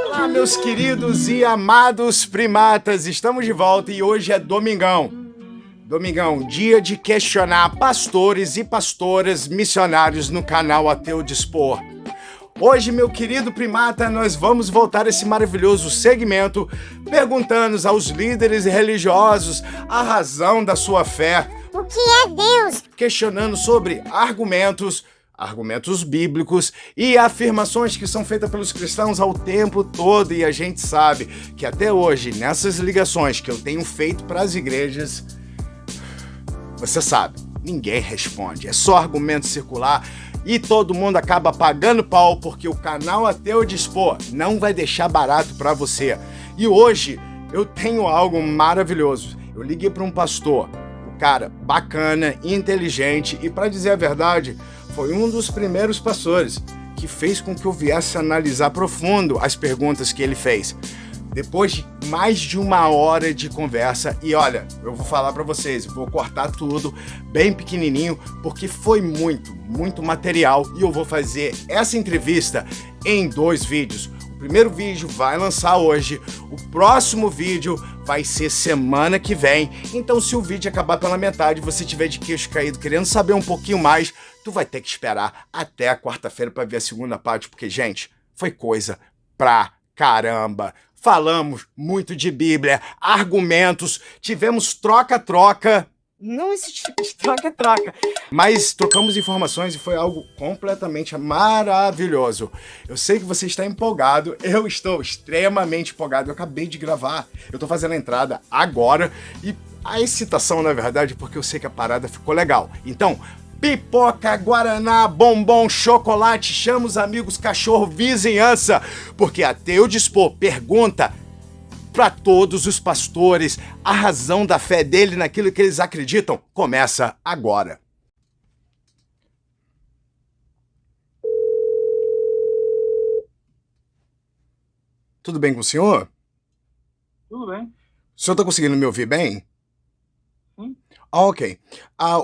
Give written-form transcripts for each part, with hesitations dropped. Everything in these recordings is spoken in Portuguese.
Olá, meus queridos e amados primatas, estamos de volta e hoje é domingão. Domingão, dia de questionar pastores e pastoras missionários no canal Ateu Dispor. Hoje, meu querido primata, nós vamos voltar a esse maravilhoso segmento perguntando aos líderes religiosos a razão da sua fé. O que é Deus? Questionando sobre argumentos bíblicos e afirmações que são feitas pelos cristãos ao tempo todo. E a gente sabe que até hoje, nessas ligações que eu tenho feito para as igrejas, você sabe, ninguém responde. É só argumento circular e todo mundo acaba pagando pau porque o canal Ateu Dispor não vai deixar barato para você. E hoje eu tenho algo maravilhoso. Eu liguei para um pastor, um cara bacana, inteligente e, para dizer a verdade, foi um dos primeiros pastores que fez com que eu viesse analisar profundo as perguntas que ele fez. Depois de mais de 1 hora de conversa, e olha, eu vou falar para vocês, vou cortar tudo bem pequenininho, porque foi muito material, e eu vou fazer essa entrevista em 2 vídeos. O primeiro vídeo vai lançar hoje, o próximo vídeo vai ser semana que vem, então se o vídeo acabar pela metade e você tiver de queixo caído querendo saber um pouquinho mais, tu vai ter que esperar até a quarta-feira para ver a segunda parte, porque, gente, foi coisa pra caramba. Falamos muito de Bíblia, argumentos, tivemos troca-troca. Não existe troca-troca. Mas trocamos informações e foi algo completamente maravilhoso. Eu sei que você está empolgado, eu estou extremamente empolgado. Eu acabei de gravar, eu estou fazendo a entrada agora e a excitação, na verdade, porque eu sei que a parada ficou legal. Então, pipoca, guaraná, bombom, chocolate, chama os amigos, cachorro, vizinhança, porque Ateu Dispor pergunta para todos os pastores a razão da fé dele naquilo que eles acreditam. Começa agora. Tudo bem com o senhor? Tudo bem. O senhor está conseguindo me ouvir bem? Sim. Ok.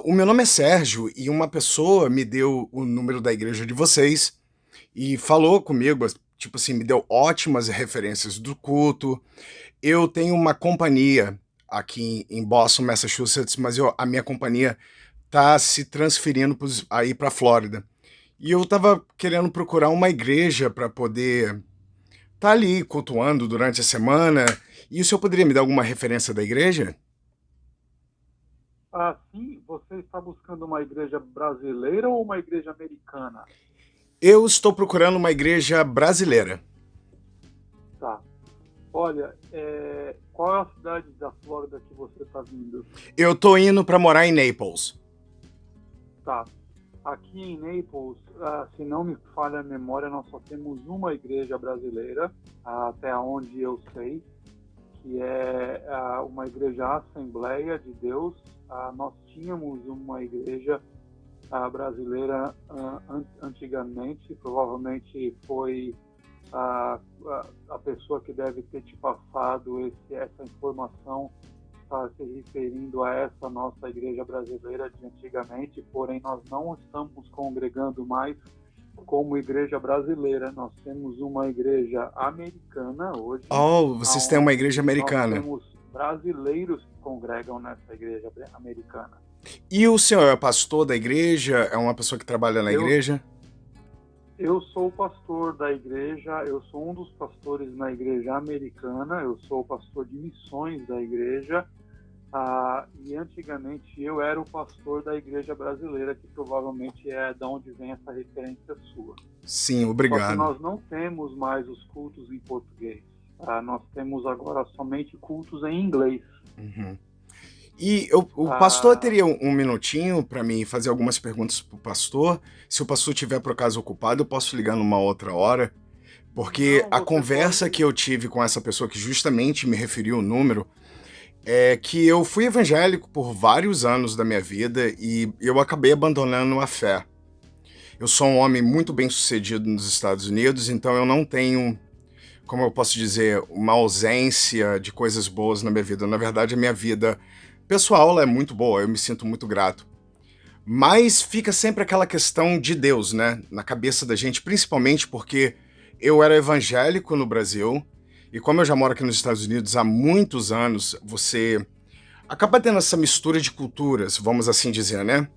O meu nome é Sérgio e uma pessoa me deu o número da igreja de vocês e falou comigo, tipo assim, me deu ótimas referências do culto. Eu tenho uma companhia aqui em Boston, Massachusetts, mas a minha companhia tá se transferindo aí para Flórida. E eu tava querendo procurar uma igreja para poder tá ali cultuando durante a semana. E o senhor poderia me dar alguma referência da igreja? Sim, você está buscando uma igreja brasileira ou uma igreja americana? Eu estou procurando uma igreja brasileira. Tá. Olha, qual é a cidade da Flórida que você está vindo? Eu tô indo para morar em Naples. Tá. Aqui em Naples, se não me falha a memória, nós só temos uma igreja brasileira, até onde eu sei, que é uma igreja Assembleia de Deus. Nós tínhamos uma igreja brasileira antigamente, provavelmente foi a pessoa que deve ter te passado essa informação, está se referindo a essa nossa igreja brasileira de antigamente, porém nós não estamos congregando mais como igreja brasileira. Nós temos uma igreja americana hoje. Oh, vocês têm uma igreja americana. Nós temos brasileiros que congregam nessa igreja americana. E o senhor é pastor da igreja? É uma pessoa que trabalha na igreja? Eu sou o pastor da igreja, eu sou um dos pastores na igreja americana, eu sou o pastor de missões da igreja, e antigamente eu era o pastor da igreja brasileira, que provavelmente é de onde vem essa referência sua. Sim, obrigado. Só que nós não temos mais os cultos em português. Nós temos agora somente cultos em inglês. Uhum. E o pastor teria um minutinho para mim fazer algumas perguntas pro pastor? Se o pastor estiver por acaso ocupado, eu posso ligar numa outra hora? Porque a conversa que eu tive com essa pessoa que justamente me referiu o número é que eu fui evangélico por vários anos da minha vida e eu acabei abandonando a fé. Eu sou um homem muito bem sucedido nos Estados Unidos, então eu não tenho, como eu posso dizer, uma ausência de coisas boas na minha vida. Na verdade, a minha vida pessoal ela é muito boa, eu me sinto muito grato. Mas fica sempre aquela questão de Deus, né, na cabeça da gente, principalmente porque eu era evangélico no Brasil, e como eu já moro aqui nos Estados Unidos há muitos anos, você acaba tendo essa mistura de culturas, vamos assim dizer, né?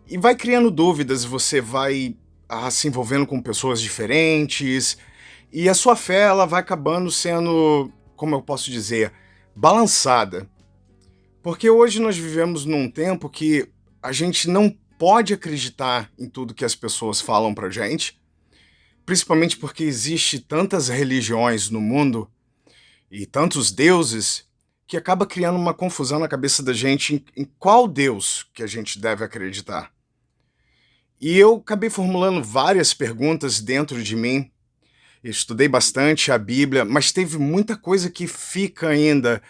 E vai criando dúvidas, você vai se envolvendo com pessoas diferentes, e a sua fé ela vai acabando sendo, como eu posso dizer, balançada. Porque hoje nós vivemos num tempo que a gente não pode acreditar em tudo que as pessoas falam pra gente, principalmente porque existe tantas religiões no mundo e tantos deuses que acaba criando uma confusão na cabeça da gente em qual Deus que a gente deve acreditar. E eu acabei formulando várias perguntas dentro de mim. Eu estudei bastante a Bíblia, mas teve muita coisa que fica ainda,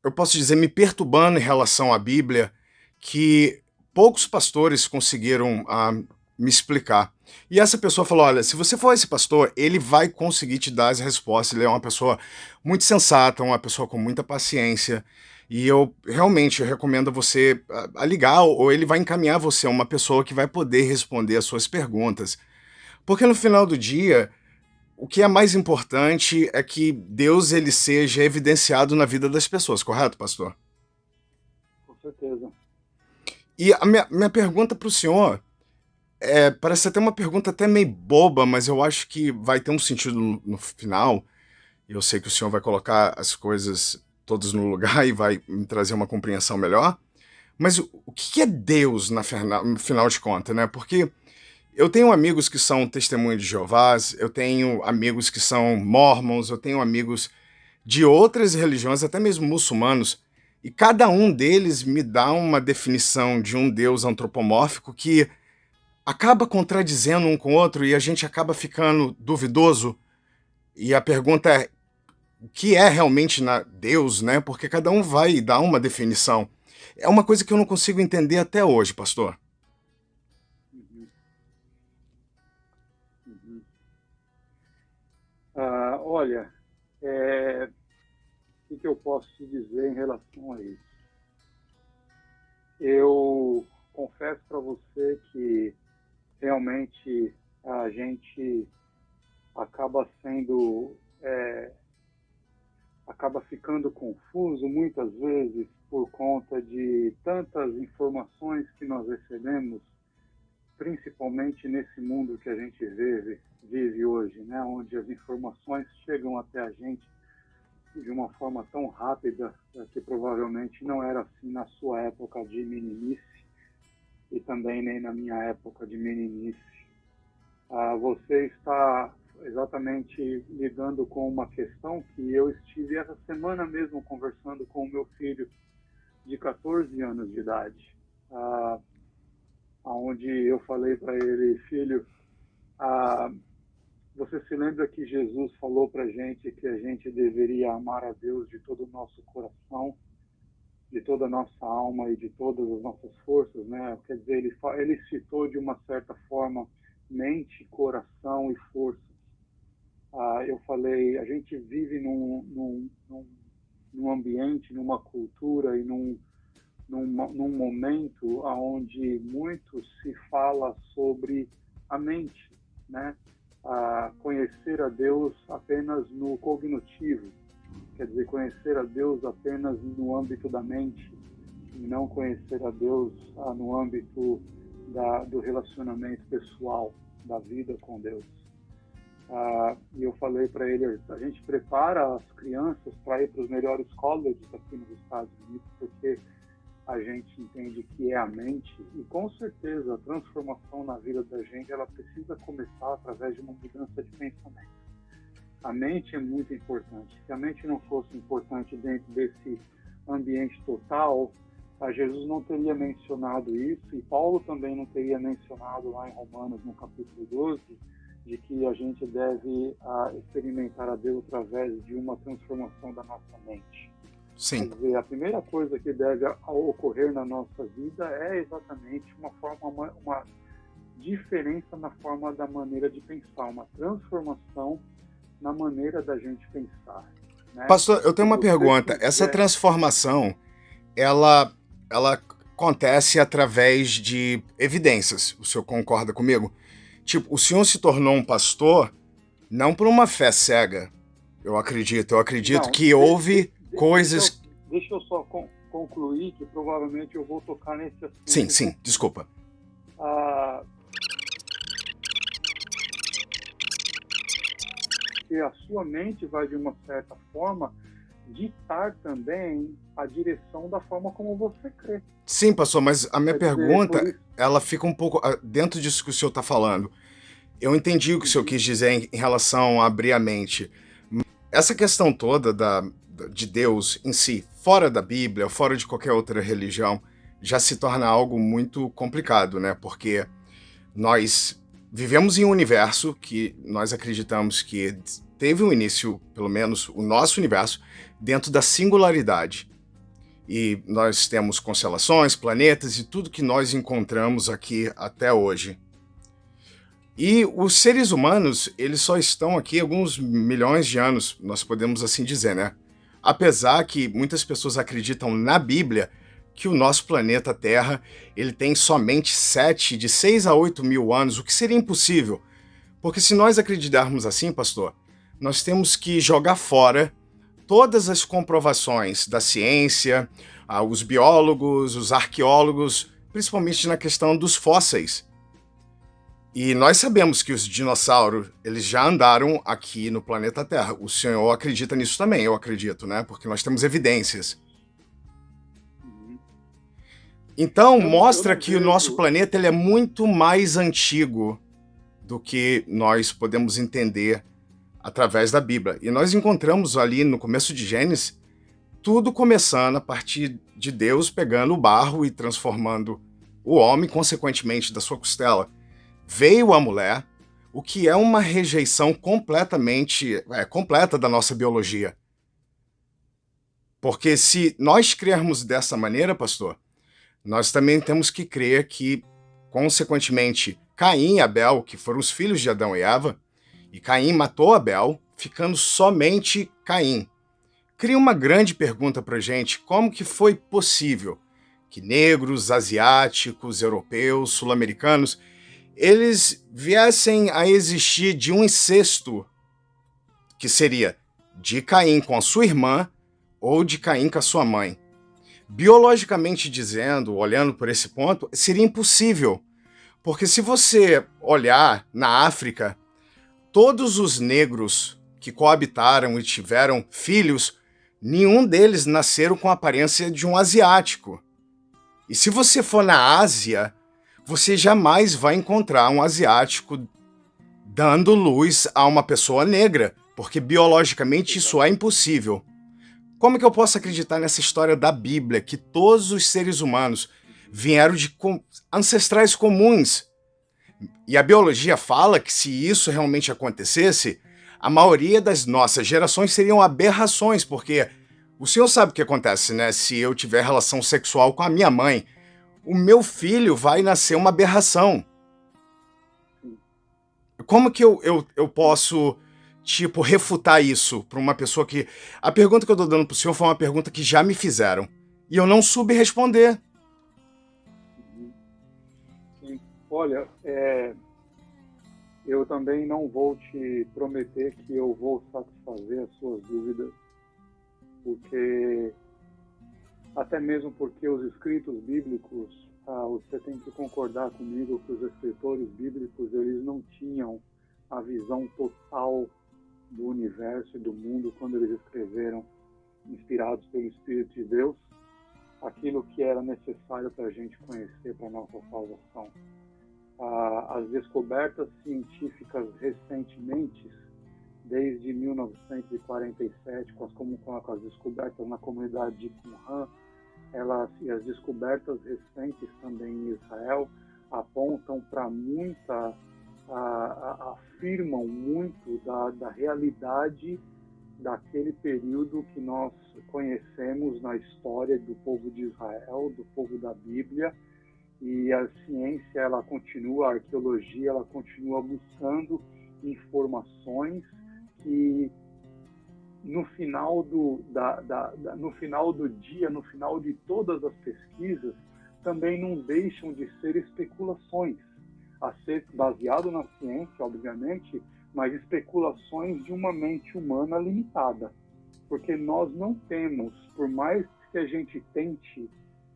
eu posso dizer, me perturbando em relação à Bíblia, que poucos pastores conseguiram me explicar. E essa pessoa falou: olha, se você for esse pastor, ele vai conseguir te dar as respostas. Ele é uma pessoa muito sensata, uma pessoa com muita paciência. E eu realmente recomendo você a ligar, ou ele vai encaminhar você a uma pessoa que vai poder responder as suas perguntas. Porque no final do dia, o que é mais importante é que Deus ele seja evidenciado na vida das pessoas, correto, pastor? Com certeza. E a minha pergunta para o senhor parece até uma pergunta até meio boba, mas eu acho que vai ter um sentido no final. Eu sei que o senhor vai colocar as coisas todas no lugar e vai me trazer uma compreensão melhor. Mas o que é Deus no final de contas, né? Porque eu tenho amigos que são testemunhas de Jeová, eu tenho amigos que são mormons, eu tenho amigos de outras religiões, até mesmo muçulmanos, e cada um deles me dá uma definição de um Deus antropomórfico que acaba contradizendo um com o outro e a gente acaba ficando duvidoso. E a pergunta é: o que é realmente Deus, né? Porque cada um vai dar uma definição. É uma coisa que eu não consigo entender até hoje, pastor. Uhum, uhum. Olha, o que eu posso te dizer em relação a isso? Eu confesso para você que realmente a gente acaba sendo, acaba ficando confuso muitas vezes por conta de tantas informações que nós recebemos, principalmente nesse mundo que a gente vive hoje, né? Onde as informações chegam até a gente de uma forma tão rápida que provavelmente não era assim na sua época de meninice e também nem na minha época de meninice. Você está exatamente lidando com uma questão que eu estive essa semana mesmo conversando com o meu filho de 14 anos de idade, onde eu falei para ele: filho, você se lembra que Jesus falou para a gente que a gente deveria amar a Deus de todo o nosso coração, de toda a nossa alma e de todas as nossas forças, né? Quer dizer, ele citou de uma certa forma mente, coração e força. Eu falei: a gente vive num ambiente, numa cultura e num momento onde muito se fala sobre a mente, né? Conhecer a Deus apenas no cognitivo, quer dizer, conhecer a Deus apenas no âmbito da mente, e não conhecer a Deus no âmbito do relacionamento pessoal, da vida com Deus. E eu falei para ele: a gente prepara as crianças para ir para os melhores colleges aqui nos Estados Unidos, porque a gente entende que é a mente, e com certeza a transformação na vida da gente ela precisa começar através de uma mudança de pensamento. A mente é muito importante. Se a mente não fosse importante dentro desse ambiente total, Jesus não teria mencionado isso, e Paulo também não teria mencionado lá em Romanos, no capítulo 12, de que a gente deve experimentar a Deus através de uma transformação da nossa mente. Sim. Quer dizer, a primeira coisa que deve ocorrer na nossa vida é exatamente uma diferença na forma da maneira de pensar, uma transformação na maneira da gente pensar, né? Pastor, eu tenho uma pergunta. Essa transformação, ela acontece através de evidências. O senhor concorda comigo? Tipo, o senhor se tornou um pastor não por uma fé cega. Eu acredito. Eu acredito Não, que houve coisas. deixa eu só concluir, que provavelmente eu vou tocar nesse Sim, assunto. sim, desculpa. Ah, que a sua mente vai, de uma certa forma, ditar também a direção da forma como você crê. Sim, pastor, mas a minha Quer dizer, por pergunta, isso... ela fica um pouco dentro disso que o senhor está falando. Eu entendi o que o senhor Uhum. quis dizer em relação a abrir a mente. Essa questão toda de Deus em si, fora da Bíblia, fora de qualquer outra religião, já se torna algo muito complicado, né? Porque nós vivemos em um universo que nós acreditamos que teve um início, pelo menos o nosso universo, dentro da singularidade. E nós temos constelações, planetas e tudo que nós encontramos aqui até hoje. E os seres humanos, eles só estão aqui alguns milhões de anos, nós podemos assim dizer, né? Apesar que muitas pessoas acreditam na Bíblia que o nosso planeta Terra ele tem somente 7, de 6 a 8 mil anos, o que seria impossível. Porque se nós acreditarmos assim, pastor, nós temos que jogar fora todas as comprovações da ciência, os biólogos, os arqueólogos, principalmente na questão dos fósseis. E nós sabemos que os dinossauros, eles já andaram aqui no planeta Terra. O senhor acredita nisso também, eu acredito, né? Porque nós temos evidências. Uhum. Então, Eu mostra não que o nosso vejo... planeta ele é muito mais antigo do que nós podemos entender através da Bíblia. E nós encontramos ali no começo de Gênesis tudo começando a partir de Deus pegando o barro e transformando o homem, consequentemente, da sua costela. Veio a mulher, o que é uma rejeição completamente completa da nossa biologia. Porque se nós crermos dessa maneira, pastor, nós também temos que crer que, consequentemente, Caim e Abel, que foram os filhos de Adão e Eva, e Caim matou Abel, ficando somente Caim. Cria uma grande pergunta para gente: como que foi possível que negros, asiáticos, europeus, sul-americanos, eles viessem a existir de um incesto que seria de Caim com a sua irmã ou de Caim com a sua mãe? Biologicamente dizendo, olhando por esse ponto, seria impossível. Porque se você olhar na África, todos os negros que coabitaram e tiveram filhos, nenhum deles nasceram com a aparência de um asiático. E se você for na Ásia, você jamais vai encontrar um asiático dando luz a uma pessoa negra, porque biologicamente isso é impossível. Como que eu posso acreditar nessa história da Bíblia, que todos os seres humanos vieram de ancestrais comuns? E a biologia fala que se isso realmente acontecesse, a maioria das nossas gerações seriam aberrações, porque o senhor sabe o que acontece, né? Se eu tiver relação sexual com a minha mãe, o meu filho vai nascer uma aberração. Como que eu posso, tipo, refutar isso para uma pessoa que... A pergunta que eu tô dando pro senhor foi uma pergunta que já me fizeram. E eu não soube responder. Sim. Olha, eu também não vou te prometer que eu vou satisfazer as suas dúvidas, porque até mesmo porque os escritos bíblicos, você tem que concordar comigo que os escritores bíblicos, eles não tinham a visão total do universo e do mundo quando eles escreveram, inspirados pelo Espírito de Deus, aquilo que era necessário para a gente conhecer para a nossa salvação. As descobertas científicas recentemente, desde 1947, com as descobertas na comunidade de Qumran, e as descobertas recentes também em Israel, apontam para muita, afirmam muito da realidade daquele período que nós conhecemos na história do povo de Israel, do povo da Bíblia. E a ciência, ela continua, a arqueologia, ela continua buscando informações que no final do dia, no final de todas as pesquisas, também não deixam de ser especulações, a ser baseado na ciência, obviamente, mas especulações de uma mente humana limitada. Porque nós não temos, por mais que a gente tente,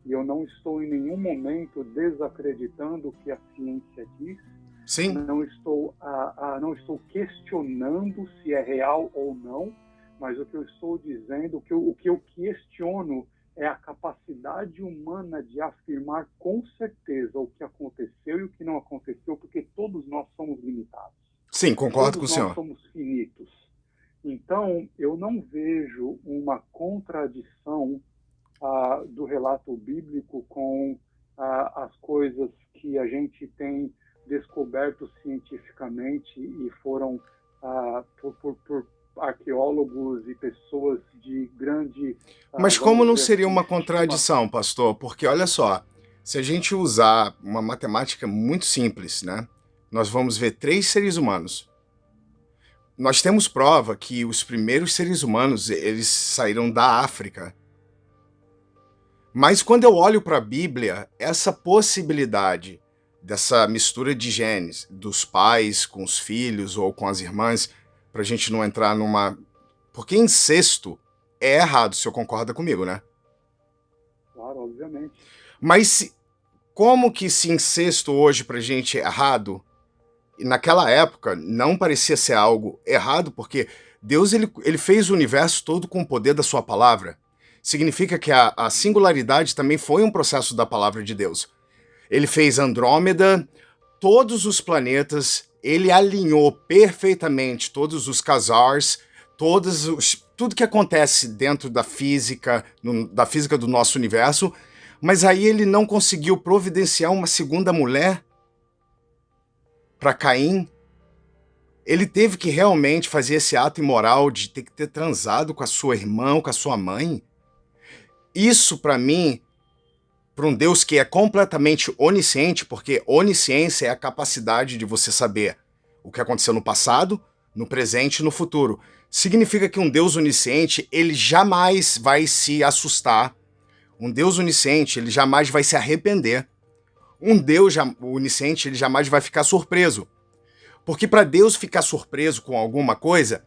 e eu não estou em nenhum momento desacreditando o que a ciência diz, Sim. não estou questionando se é real ou não, mas o que eu estou dizendo, o que eu questiono é a capacidade humana de afirmar com certeza o que aconteceu e o que não aconteceu, porque todos nós somos limitados. Sim, concordo com o Todos nós senhor. somos finitos. Então, eu não vejo uma contradição do relato bíblico com as coisas que a gente tem descoberto cientificamente e foram por arqueólogos e pessoas de grande, Mas como vamos não dizer seria assim, uma estima. contradição, pastor? Porque olha só, se a gente usar uma matemática muito simples, né? Nós vamos ver 3 seres humanos. Nós temos prova que os primeiros seres humanos, eles saíram da África. Mas quando eu olho para a Bíblia, essa possibilidade dessa mistura de genes, dos pais com os filhos ou com as irmãs, para a gente não entrar numa. Porque incesto é errado, o senhor concorda comigo, né? Claro, obviamente. Mas como que se incesto hoje pra gente é errado, e naquela época não parecia ser algo errado, porque Deus ele fez o universo todo com o poder da sua palavra. Significa que a singularidade também foi um processo da palavra de Deus. Ele fez Andrômeda, todos os planetas, ele alinhou perfeitamente todos os quasars, tudo que acontece dentro da física, da física do nosso universo, mas aí ele não conseguiu providenciar uma segunda mulher para Caim. Ele teve que realmente fazer esse ato imoral de ter que ter transado com a sua irmã ou com a sua mãe. Isso, para mim, para um Deus que é completamente onisciente, porque onisciência é a capacidade de você saber o que aconteceu no passado, no presente e no futuro. Significa que um Deus onisciente, ele jamais vai se assustar. Um Deus onisciente, ele jamais vai se arrepender. Um Deus onisciente, ele jamais vai ficar surpreso. Porque para Deus ficar surpreso com alguma coisa,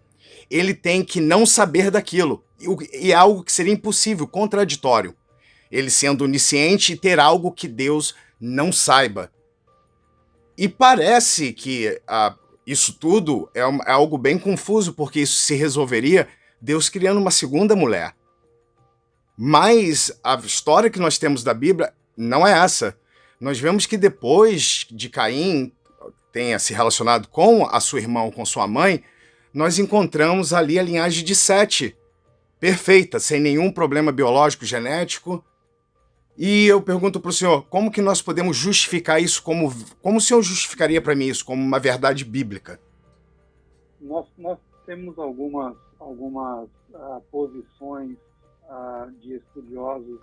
ele tem que não saber daquilo. E é algo que seria impossível, contraditório. Ele sendo onisciente e ter algo que Deus não saiba. E parece que isso tudo é algo bem confuso, porque isso se resolveria Deus criando uma segunda mulher. Mas a história que nós temos da Bíblia não é essa. Nós vemos que depois de Caim tenha se relacionado com a sua irmã ou com sua mãe, nós encontramos ali a linhagem de Sete, perfeita, sem nenhum problema biológico, genético. E eu pergunto para o senhor, como que nós podemos justificar isso como o senhor justificaria para mim isso como uma verdade bíblica? Nós temos algumas posições de estudiosos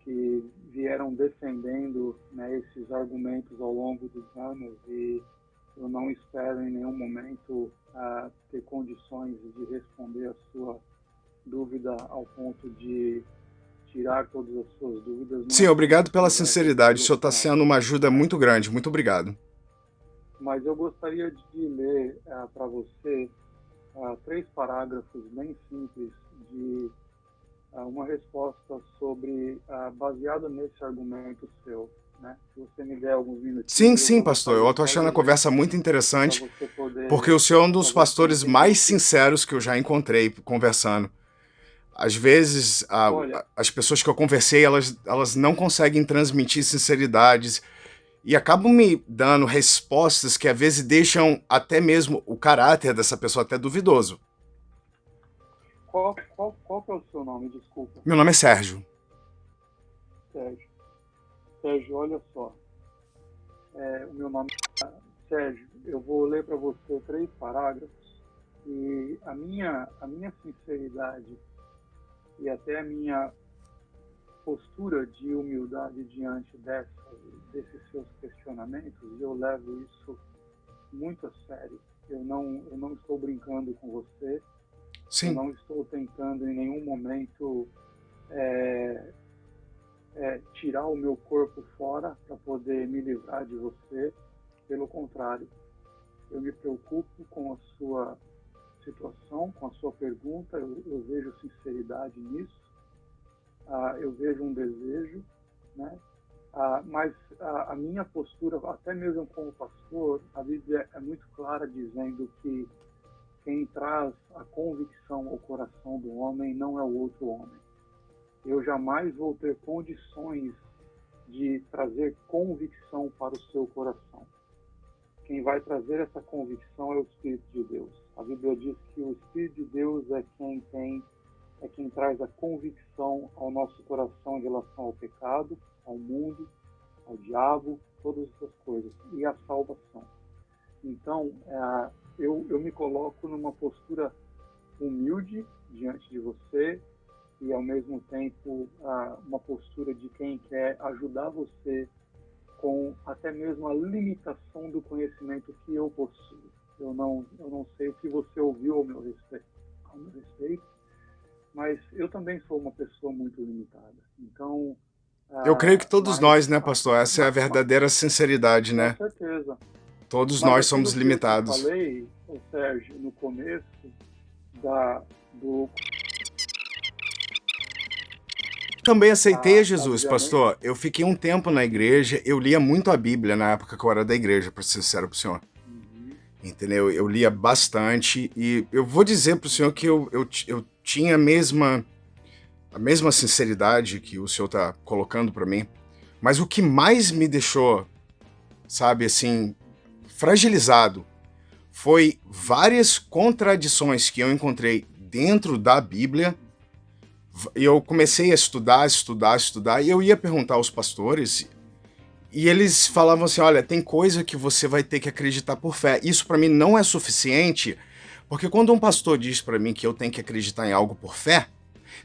que vieram defendendo, né, esses argumentos ao longo dos anos, e eu não espero em nenhum momento ter condições de responder a sua dúvida ao ponto de tirar todas as suas dúvidas Sim, numa simples obrigado pela conversa sinceridade. O senhor está introdução, sendo uma ajuda né? muito grande. Muito obrigado. Mas eu gostaria de ler para você 3 parágrafos bem simples de uma resposta sobre, baseado nesse argumento seu, né? Se você me der alguns Sim, minutinhos, sim, eu pastor. Eu gostaria estou só achando de a ler conversa muito para interessante, você porque poder o senhor é um dos para você pastores entender mais o que. sinceros que eu já encontrei conversando. Às vezes, Olha, as pessoas que eu conversei, elas não conseguem transmitir sinceridades e acabam me dando respostas que às vezes deixam até mesmo o caráter dessa pessoa até duvidoso. qual que é o seu nome? Desculpa, Meu nome é Sérgio. Sérgio. Sérgio, olha só. O meu nome é Sérgio. Eu vou ler para você 3 parágrafos e a minha sinceridade e até a minha postura de humildade diante desses seus questionamentos, eu levo isso muito a sério. Eu não estou brincando com você, eu Sim. não estou tentando em nenhum momento tirar o meu corpo fora para poder me livrar de você. Pelo contrário, eu me preocupo com a sua situação, com a sua pergunta, eu vejo sinceridade nisso, eu vejo um desejo, né? Mas a minha postura, até mesmo como pastor, a Bíblia é muito clara dizendo que quem traz a convicção ao coração do homem não é o outro homem. Eu jamais vou ter condições de trazer convicção para o seu coração. Quem vai trazer essa convicção é o Espírito de Deus. A Bíblia diz que o Espírito de Deus é quem traz a convicção ao nosso coração em relação ao pecado, ao mundo, ao diabo, todas essas coisas, e à salvação. Então, eu me coloco numa postura humilde diante de você e, ao mesmo tempo, uma postura de quem quer ajudar você com até mesmo a limitação do conhecimento que eu possuo. Eu não sei o que você ouviu ao meu respeito, mas eu também sou uma pessoa muito limitada. Então, Eu creio que todos nós, né, pastor? Essa é a verdadeira sinceridade, com né? certeza. Todos Mas nós somos aquilo que eu te limitados. falei, Sérgio, no começo do Também aceitei a Jesus, obviamente, pastor. Eu fiquei um tempo na igreja, eu lia muito a Bíblia na época que eu era da igreja, para ser sincero pro senhor. Entendeu? Eu lia bastante e eu vou dizer pro senhor que eu tinha a mesma sinceridade que o senhor tá colocando para mim, mas o que mais me deixou, sabe, assim, fragilizado foi várias contradições que eu encontrei dentro da Bíblia. E eu comecei a estudar, e eu ia perguntar aos pastores, e eles falavam assim, olha, tem coisa que você vai ter que acreditar por fé. Isso para mim não é suficiente, porque quando um pastor diz para mim que eu tenho que acreditar em algo por fé,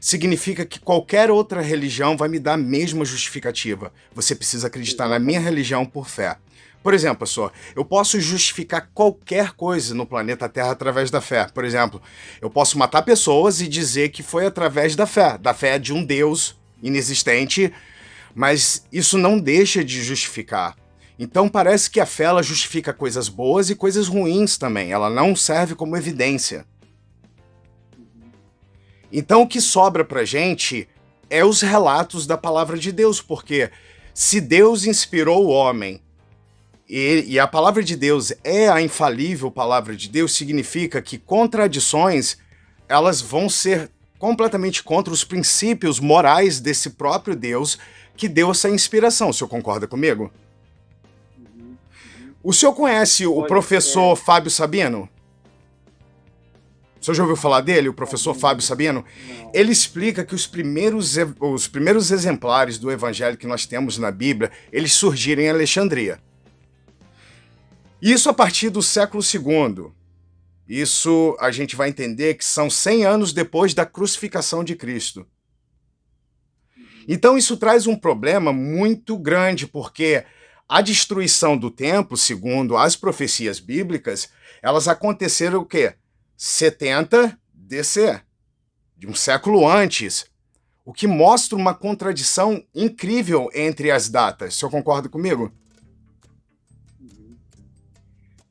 significa que qualquer outra religião vai me dar a mesma justificativa. Você precisa acreditar na minha religião por fé. Por exemplo, pastor, eu posso justificar qualquer coisa no planeta Terra através da fé. Por exemplo, eu posso matar pessoas e dizer que foi através da fé de um Deus inexistente, mas isso não deixa de justificar. Então parece que a fé ela justifica coisas boas e coisas ruins também. Ela não serve como evidência. Então o que sobra pra gente é os relatos da palavra de Deus, porque se Deus inspirou o homem e a palavra de Deus é a infalível palavra de Deus, significa que contradições elas vão ser completamente contra os princípios morais desse próprio Deus que deu essa inspiração. O senhor concorda comigo? O senhor conhece o professor Fábio Sabino? O senhor já ouviu falar dele, o professor Fábio Sabino? Não. Ele explica que os primeiros exemplares do evangelho que nós temos na Bíblia, eles surgiram em Alexandria. Isso a partir do século II. Isso a gente vai entender que são 100 anos depois da crucificação de Cristo. Então isso traz um problema muito grande, porque a destruição do templo, segundo as profecias bíblicas, elas aconteceram o quê? 70 DC, de um século antes, o que mostra uma contradição incrível entre as datas. O senhor concorda comigo?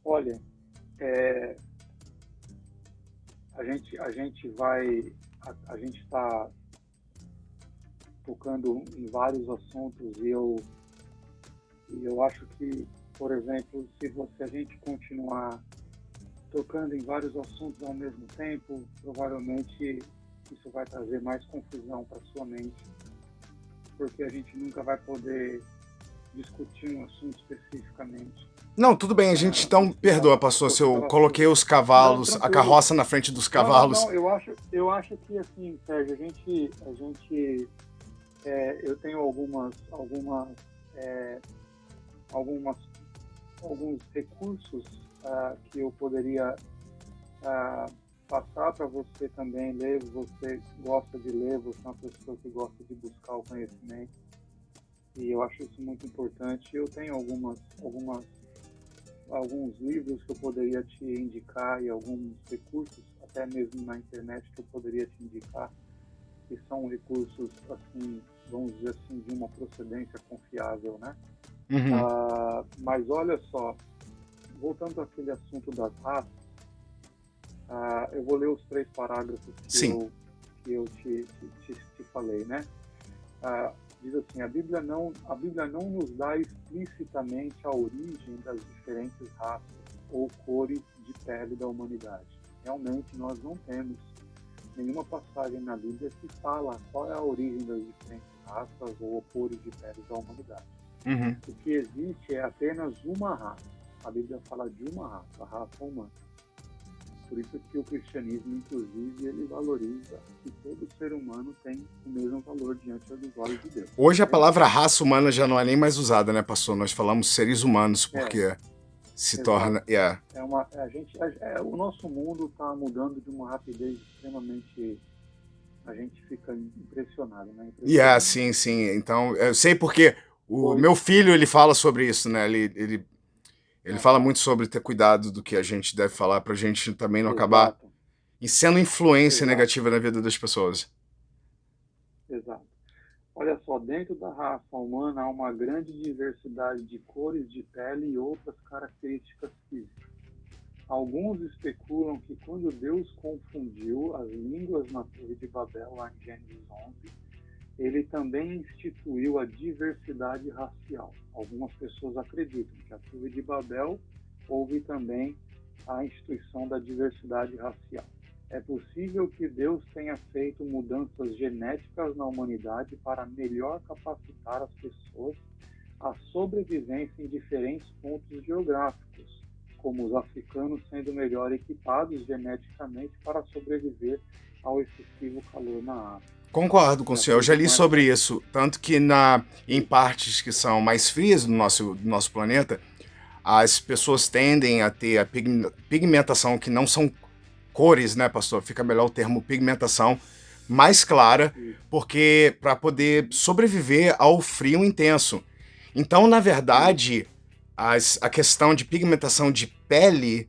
Olha, a gente está tocando em vários assuntos e eu acho que, por exemplo, se a gente continuar tocando em vários assuntos ao mesmo tempo, provavelmente isso vai trazer mais confusão para sua mente, porque a gente nunca vai poder discutir um assunto especificamente. Não, tudo bem, a gente então perdoa, pastor, se eu coloquei os cavalos, a carroça na frente dos cavalos. Não, eu acho que assim, Sérgio, eu tenho alguns recursos que eu poderia passar para você também ler. Você gosta de ler, você é uma pessoa que gosta de buscar o conhecimento, e eu acho isso muito importante. Eu tenho alguns livros que eu poderia te indicar e alguns recursos, até mesmo na internet, que eu poderia te indicar, que são recursos assim vamos dizer assim, de uma procedência confiável, né? Uhum. Mas olha só, voltando àquele assunto das raças, eu vou ler os 3 parágrafos Sim. que eu te falei, né? Diz assim, a Bíblia não nos dá explicitamente a origem das diferentes raças ou cores de pele da humanidade. Realmente nós não temos nenhuma passagem na Bíblia que fala qual é a origem das diferentes raças ou cores de pele da humanidade. Uhum. O que existe é apenas uma raça. A Bíblia fala de uma raça, a raça humana. Por isso que o cristianismo, inclusive, ele valoriza que todo ser humano tem o mesmo valor diante dos olhos de Deus. Hoje a palavra raça humana já não é nem mais usada, né, pastor? Nós falamos seres humanos, porque se exato. torna... O nosso mundo está mudando de uma rapidez extremamente... A gente fica impressionado, né? Sim. Então, eu sei porque o meu filho, ele fala sobre isso, né? Ele fala muito sobre ter cuidado do que a gente deve falar pra gente também não acabar sendo influência negativa na vida das pessoas. Exato. Olha só, dentro da raça humana há uma grande diversidade de cores de pele e outras características físicas. Alguns especulam que quando Deus confundiu as línguas na Torre de Babel, lá em Gênesis 11, ele também instituiu a diversidade racial. Algumas pessoas acreditam que a Torre de Babel houve também a instituição da diversidade racial. É possível que Deus tenha feito mudanças genéticas na humanidade para melhor capacitar as pessoas à sobrevivência em diferentes pontos geográficos, como os africanos sendo melhor equipados geneticamente para sobreviver ao excessivo calor na África. Concordo com o senhor, eu já li sobre isso, tanto que em partes que são mais frias do nosso planeta, as pessoas tendem a ter a pigmentação, que não são cores, né, pastor? Fica melhor o termo pigmentação mais clara, porque para poder sobreviver ao frio intenso. Então, na verdade, a questão de pigmentação de pele,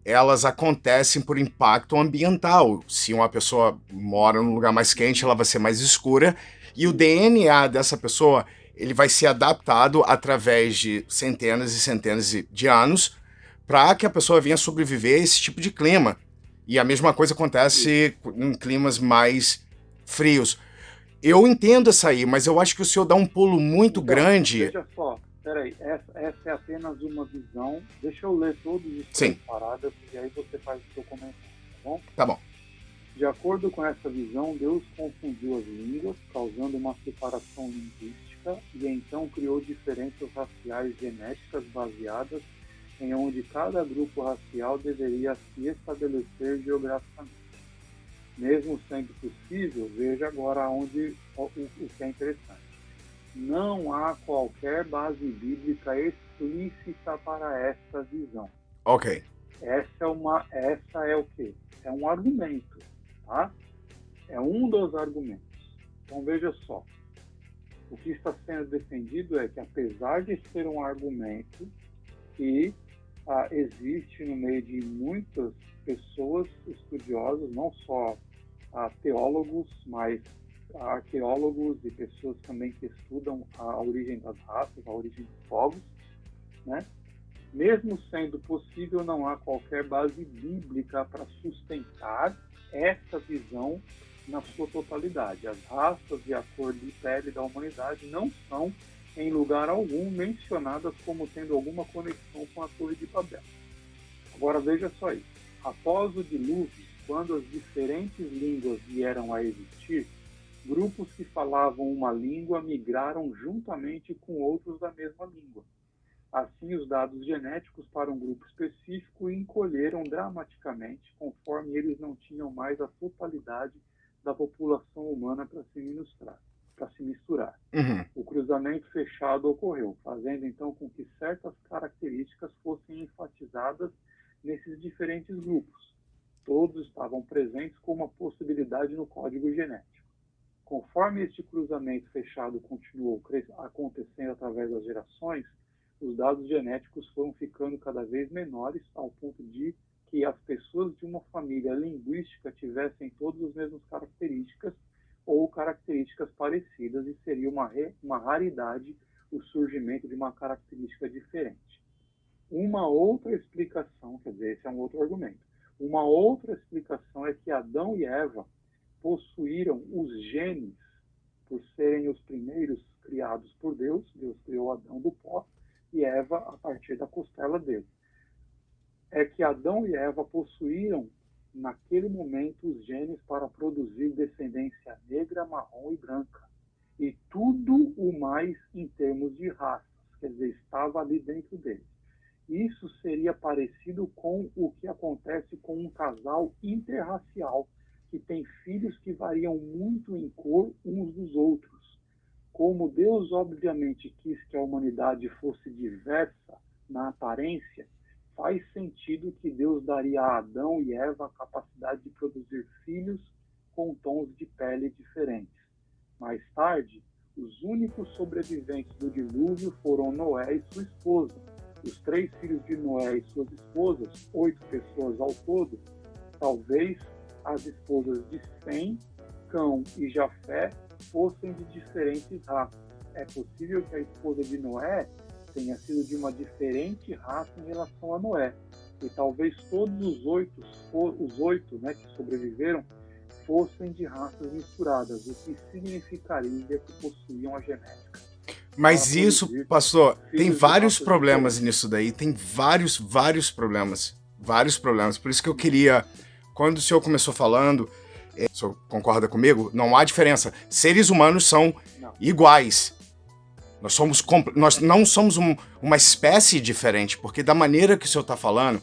elas acontecem por impacto ambiental. Se uma pessoa mora num lugar mais quente, ela vai ser mais escura, e o DNA dessa pessoa, ele vai ser adaptado através de centenas e centenas de anos para que a pessoa venha sobreviver a esse tipo de clima. E a mesma coisa acontece em climas mais frios. Eu entendo essa aí, mas eu acho que o senhor dá um pulo muito grande. Veja só, peraí, essa é apenas uma visão. Deixa eu ler todos os 3 parágrafos e aí você faz o seu comentário, tá bom? Tá bom. De acordo com essa visão, Deus confundiu as línguas, causando uma separação linguística, e então criou diferenças raciais genéticas baseadas em onde cada grupo racial deveria se estabelecer geograficamente. Mesmo sendo possível, veja agora onde o que é interessante. Não há qualquer base bíblica explícita para essa visão. Ok. Essa é o quê? É um argumento, tá? É um dos argumentos. Então veja só. O que está sendo defendido é que, apesar de ser um argumento que existe no meio de muitas pessoas estudiosas, não só teólogos, mas arqueólogos e pessoas também que estudam a origem das raças, a origem dos povos, né? Mesmo sendo possível, não há qualquer base bíblica para sustentar essa visão na sua totalidade. As raças e a cor de pele da humanidade não são, em lugar algum, mencionadas como tendo alguma conexão com a Torre de Babel. Agora veja só isso. Após o dilúvio, quando as diferentes línguas vieram a existir, grupos que falavam uma língua migraram juntamente com outros da mesma língua. Assim, os dados genéticos para um grupo específico encolheram dramaticamente, conforme eles não tinham mais a totalidade da população humana para se misturar. Uhum. O cruzamento fechado ocorreu, fazendo então com que certas características fossem enfatizadas nesses diferentes grupos. Todos estavam presentes como uma possibilidade no código genético. Conforme este cruzamento fechado continuou acontecendo através das gerações, os dados genéticos foram ficando cada vez menores, ao ponto de que as pessoas de uma família linguística tivessem todas as mesmas características, ou características parecidas, e seria uma raridade o surgimento de uma característica diferente. Uma outra explicação, quer dizer, esse é um outro argumento, uma outra explicação é que Adão e Eva possuíram os genes, por serem os primeiros criados por Deus. Deus criou Adão do pó e Eva a partir da costela dele. É que Adão e Eva possuíram, naquele momento, os genes para produzir descendência negra, marrom e branca. E tudo o mais em termos de raças, quer dizer, estava ali dentro deles. Isso seria parecido com o que acontece com um casal interracial, que tem filhos que variam muito em cor uns dos outros. Como Deus, obviamente, quis que a humanidade fosse diversa na aparência, faz sentido que Deus daria a Adão e Eva a capacidade de produzir filhos com tons de pele diferentes. Mais tarde, os únicos sobreviventes do dilúvio foram Noé e sua esposa. Os 3 filhos de Noé e suas esposas, 8 pessoas ao todo, talvez as esposas de Sem, Cão e Jafé fossem de diferentes raças. É possível que a esposa de Noé tenha sido de uma diferente raça em relação a Noé. E talvez todos os oito, né, que sobreviveram fossem de raças misturadas, o que significaria que possuíam a genética. Mas isso, pastor, tem vários problemas nisso daí, tem vários problemas. Vários problemas. Por isso que eu queria, quando o senhor começou falando, o senhor concorda comigo? Não há diferença. Seres humanos são iguais. Nós não somos uma espécie diferente, porque da maneira que o senhor está falando,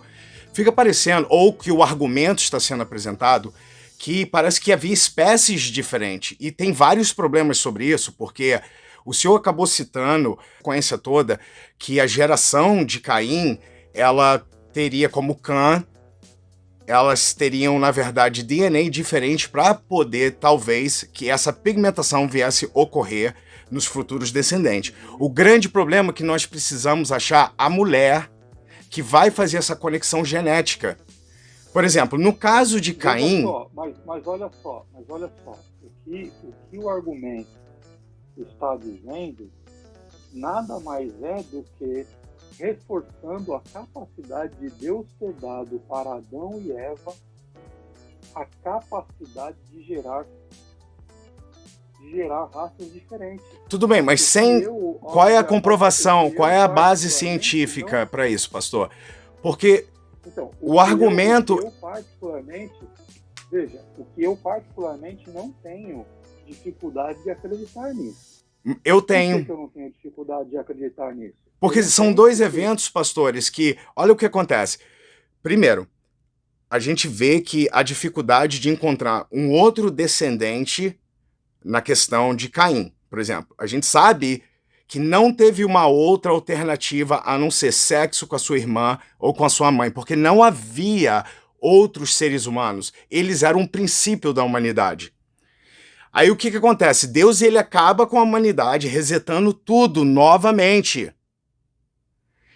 fica parecendo, ou que o argumento está sendo apresentado, que parece que havia espécies diferentes. E tem vários problemas sobre isso, porque o senhor acabou citando, com essa toda, que a geração de Caim, ela teria como Cã, elas teriam, na verdade, DNA diferente para poder, talvez, que essa pigmentação viesse ocorrer nos futuros descendentes. O grande problema é que nós precisamos achar a mulher que vai fazer essa conexão genética. Por exemplo, no caso de Caim... Mas olha só, o que o argumento está dizendo nada mais é do que reforçando a capacidade de Deus ter dado para Adão e Eva a capacidade de gerar raças diferentes. Tudo bem, mas sem... Qual é a comprovação, qual é a base científica para isso, pastor? Porque então, o argumento... O que eu particularmente não tenho dificuldade de acreditar nisso. Eu tenho. Por que eu não tenho dificuldade de acreditar nisso? Porque são dois eventos, pastores, que... Olha o que acontece. Primeiro, a gente vê que a dificuldade de encontrar um outro descendente na questão de Caim, por exemplo. A gente sabe que não teve uma outra alternativa a não ser sexo com a sua irmã ou com a sua mãe, porque não havia outros seres humanos. Eles eram um princípio da humanidade. Aí o que acontece? Deus, ele acaba com a humanidade, resetando tudo novamente.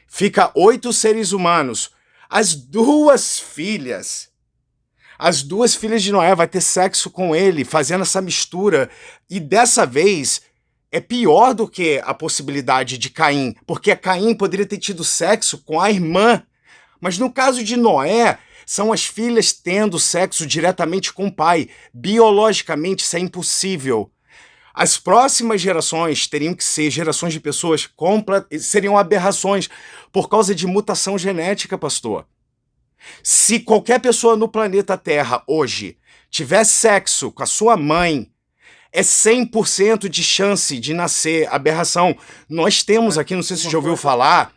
Fica 8 seres humanos. As duas filhas de Noé vai ter sexo com ele, fazendo essa mistura. E dessa vez é pior do que a possibilidade de Caim, porque Caim poderia ter tido sexo com a irmã. Mas no caso de Noé, são as filhas tendo sexo diretamente com o pai. Biologicamente, isso é impossível. As próximas gerações teriam que ser gerações de pessoas seriam aberrações por causa de mutação genética, pastor. Se qualquer pessoa no planeta Terra hoje tiver sexo com a sua mãe, é 100% de chance de nascer aberração. Nós temos aqui, não sei se você já ouviu falar,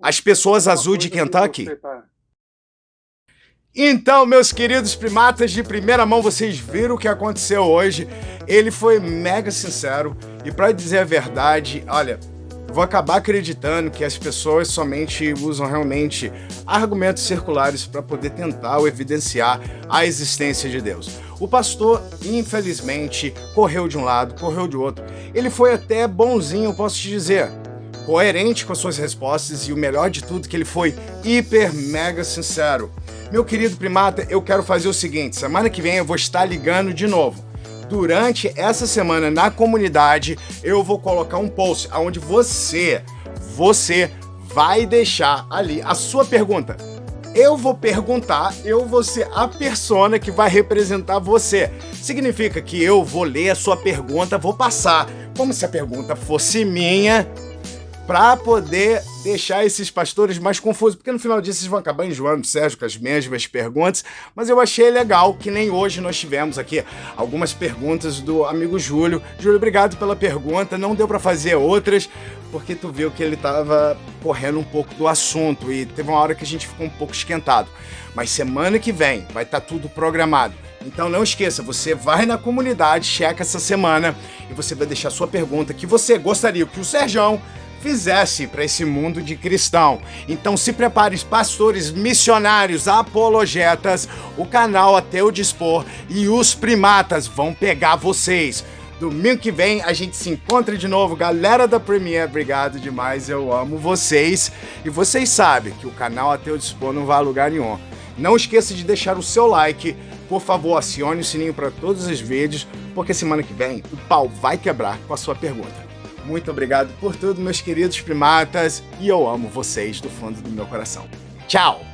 as pessoas azul de Kentucky. Então, meus queridos primatas de primeira mão, vocês viram o que aconteceu hoje. Ele foi mega sincero e, para dizer a verdade, olha, eu vou acabar acreditando que as pessoas somente usam realmente argumentos circulares para poder tentar ou evidenciar a existência de Deus. O pastor, infelizmente, correu de um lado, correu de outro. Ele foi até bonzinho, posso te dizer, coerente com as suas respostas, e o melhor de tudo, que ele foi hiper mega sincero. Meu querido primata, eu quero fazer o seguinte, semana que vem eu vou estar ligando de novo durante essa semana na comunidade, eu vou colocar um post onde você vai deixar ali a sua pergunta. Eu vou perguntar, eu vou ser a persona que vai representar você. Significa que eu vou ler a sua pergunta, vou passar como se a pergunta fosse minha, para poder deixar esses pastores mais confusos, porque no final disso vocês vão acabar enjoando o Sérgio com as mesmas perguntas, mas eu achei legal que nem hoje nós tivemos aqui algumas perguntas do amigo Júlio. Júlio, obrigado pela pergunta, não deu para fazer outras, porque tu viu que ele tava correndo um pouco do assunto e teve uma hora que a gente ficou um pouco esquentado, mas semana que vem vai estar tudo programado. Então não esqueça, você vai na comunidade, checa essa semana e você vai deixar sua pergunta que você gostaria que o Serjão fizesse para esse mundo de cristão. Então se prepare, pastores, missionários, apologetas, o canal a teu dispor e os primatas vão pegar vocês. Domingo que vem a gente se encontra de novo, galera da Premiere, obrigado demais, eu amo vocês. E vocês sabem que o canal a teu dispor não vai a lugar nenhum. Não esqueça de deixar o seu like, por favor, acione o sininho para todos os vídeos, porque semana que vem o pau vai quebrar com a sua pergunta. Muito obrigado por tudo, meus queridos primatas, e eu amo vocês do fundo do meu coração. Tchau!